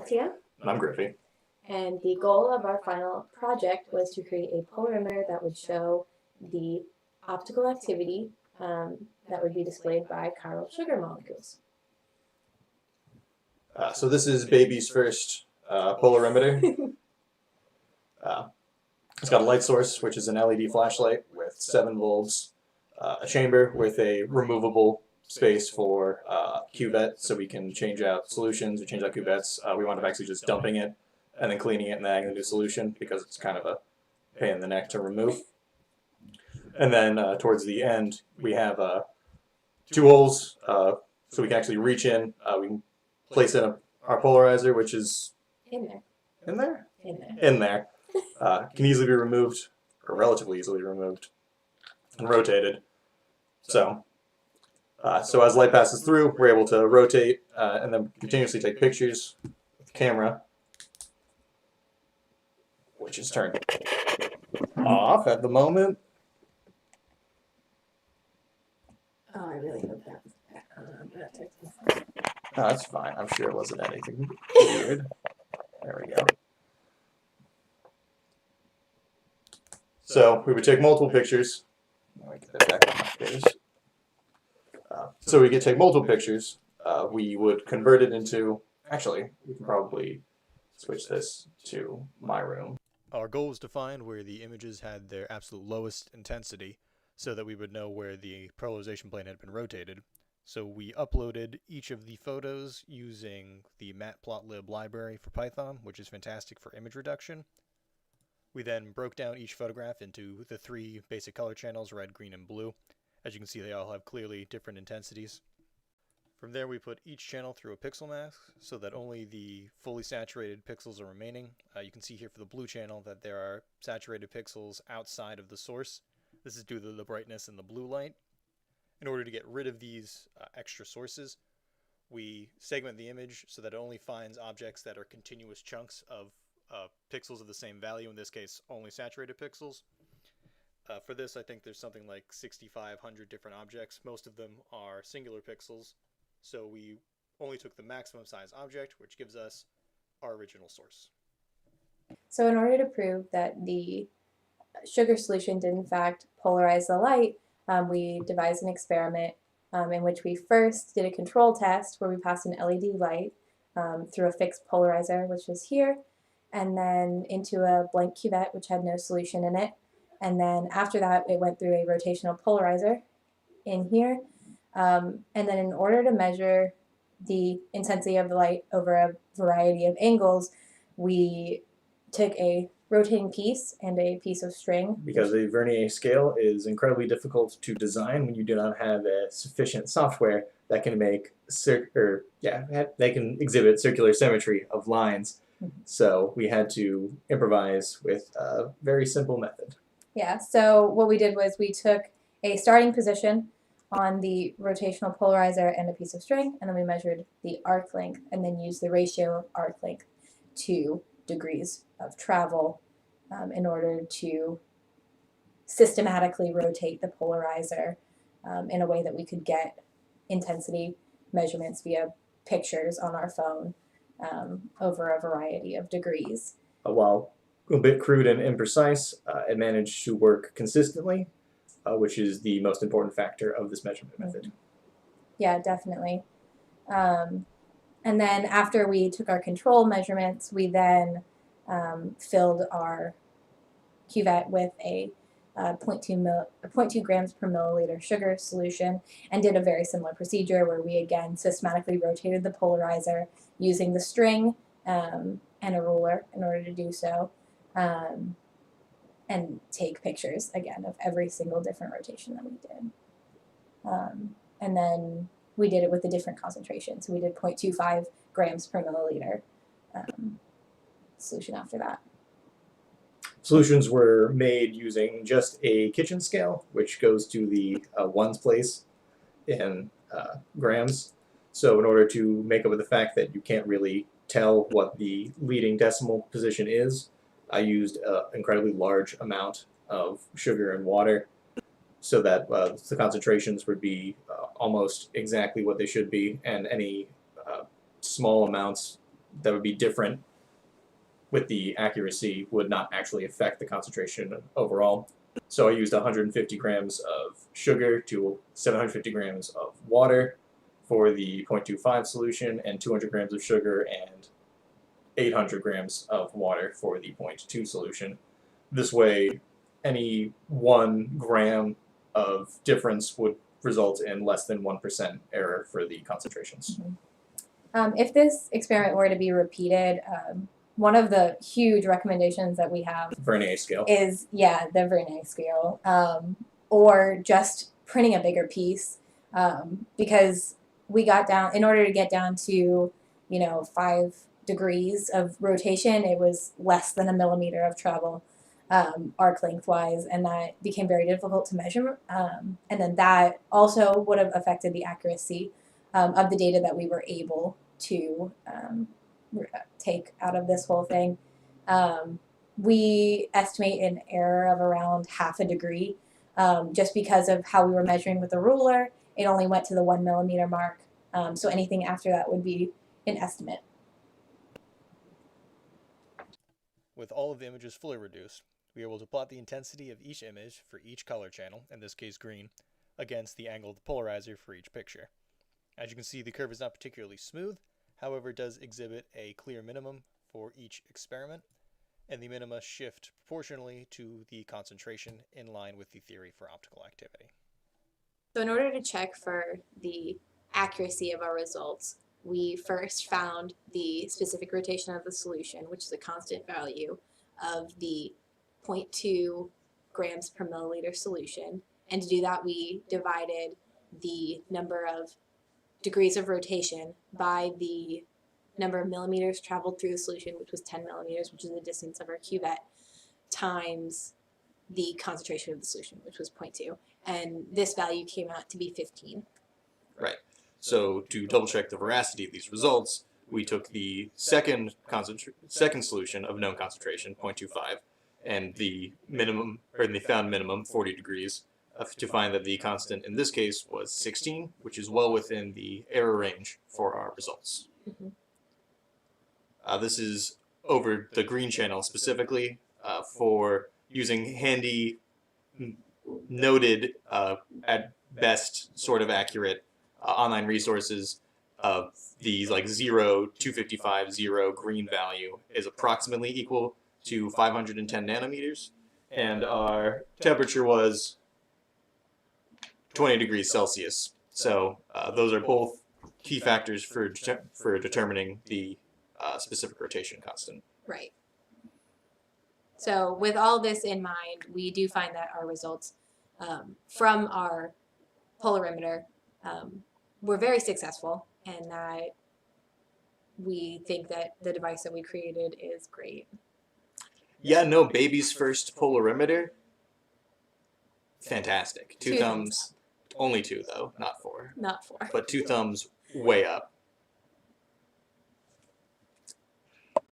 Alexia. And I'm Griffey. And the goal of our final project was to create a polarimeter that would show the optical activity that would be displayed by chiral sugar molecules. So this is baby's first polarimeter. It's got a light source, which is an LED flashlight with 7 bulbs, a chamber with a removable space for cuvette, so we can change out solutions or change out cuvettes. We wound up actually just dumping it and then cleaning it and then adding a new solution because it's kind of a pain in the neck to remove. And then towards the end, we have 2 holes, so we can actually reach in. We can place in our polarizer, which is In there. in there? In there. In there. Can easily be removed, or relatively easily removed, and rotated. So as light passes through, we're able to rotate and then continuously take pictures with the camera, which is turned off at the moment. Oh, I really hope that. No, that's fine. I'm sure it wasn't anything weird. There we go. So we would take multiple pictures. Let me get that back on my page. So we could take multiple pictures. We would convert it into. Actually, we can probably switch this to my room. Our goal was to find where the images had their absolute lowest intensity so that we would know where the polarization plane had been rotated. So we uploaded each of the photos using the matplotlib library for Python, which is fantastic for image reduction. We then broke down each photograph into the 3 basic color channels, red, green, and blue. As you can see, they all have clearly different intensities. From there, we put each channel through a pixel mask so that only the fully saturated pixels are remaining. You can see here for the blue channel that there are saturated pixels outside of the source. This is due to the brightness in the blue light. In order to get rid of these extra sources, we segment the image so that it only finds objects that are continuous chunks of pixels of the same value, in this case only saturated pixels. For this, I think there's something like 6,500 different objects. Most of them are singular pixels, so we only took the maximum size object, which gives us our original source. So in order to prove that the sugar solution did in fact polarize the light, we devised an experiment in which we first did a control test where we passed an LED light through a fixed polarizer, which was here, and then into a blank cuvette, which had no solution in it. And then after that, it went through a rotational polarizer in here. And then in order to measure the intensity of the light over a variety of angles, we took a rotating piece and a piece of string. Because a vernier scale is incredibly difficult to design when you do not have a sufficient software that can make they can exhibit circular symmetry of lines. So we had to improvise with a very simple method. Yeah, so what we did was we took a starting position on the rotational polarizer and a piece of string, and then we measured the arc length and then used the ratio of arc length to degrees of travel in order to systematically rotate the polarizer in a way that we could get intensity measurements via pictures on our phone over a variety of degrees. While a bit crude and imprecise, it managed to work consistently, which is the most important factor of this measurement method. Yeah, definitely. And then after we took our control measurements, we then filled our cuvette with a 0.2 grams per milliliter sugar solution and did a very similar procedure where we again systematically rotated the polarizer using the string and a ruler in order to do so, and take pictures again of every single different rotation that we did. And then we did it with a different concentration, so we did 0.25 grams per milliliter solution after that. Solutions were made using just a kitchen scale, which goes to the ones place in grams. So in order to make up with the fact that you can't really tell what the leading decimal position is, I used an incredibly large amount of sugar and water so that the concentrations would be almost exactly what they should be, and any small amounts that would be different with the accuracy would not actually affect the concentration overall. So I used 150 grams of sugar to 750 grams of water for the 0.25 solution, and 200 grams of sugar and 800 grams of water for the 0.2 solution. This way, any 1 gram of difference would result in less than 1% error for the concentrations. If this experiment were to be repeated, one of the huge recommendations that we have Vernier scale is, the Vernier scale, or just printing a bigger piece, because we got down, in order to get down to, 5 degrees of rotation, it was less than a millimeter of travel, arc lengthwise, and that became very difficult to measure. And then that also would have affected the accuracy of the data that we were able to take out of this whole thing. We estimate an error of around half a degree, just because of how we were measuring with the ruler. It only went to the 1 millimeter mark, so anything after that would be an estimate. With all of the images fully reduced, we are able to plot the intensity of each image for each color channel, in this case green, against the angle of the polarizer for each picture. As you can see, the curve is not particularly smooth, however it does exhibit a clear minimum for each experiment, and the minima shift proportionally to the concentration in line with the theory for optical activity. So in order to check for the accuracy of our results, we first found the specific rotation of the solution, which is a constant value of the 0.2 grams per milliliter solution. And to do that, we divided the number of degrees of rotation by the number of millimeters traveled through the solution, which was 10 millimeters, which is the distance of our cuvette, times the concentration of the solution, which was 0.2. And this value came out to be 15. Right. So to double check the veracity of these results, we took the second solution of known concentration, 0.25, and the minimum, or the found minimum, 40 degrees, to find that the constant in this case was 16, which is well within the error range for our results. This is over the green channel specifically for using handy, noted, at best sort of accurate online resources. The 255 0 green value is approximately equal to 510 nanometers, and our temperature was 20 degrees Celsius. So those are both key factors for determining the specific rotation constant. Right. So with all this in mind, we do find that our results from our polarimeter were very successful, and that we think that the device that we created is great. Yeah, no, baby's first polarimeter. Fantastic. Two thumbs. Only 2 though, not 4. Not 4. But 2 thumbs way up.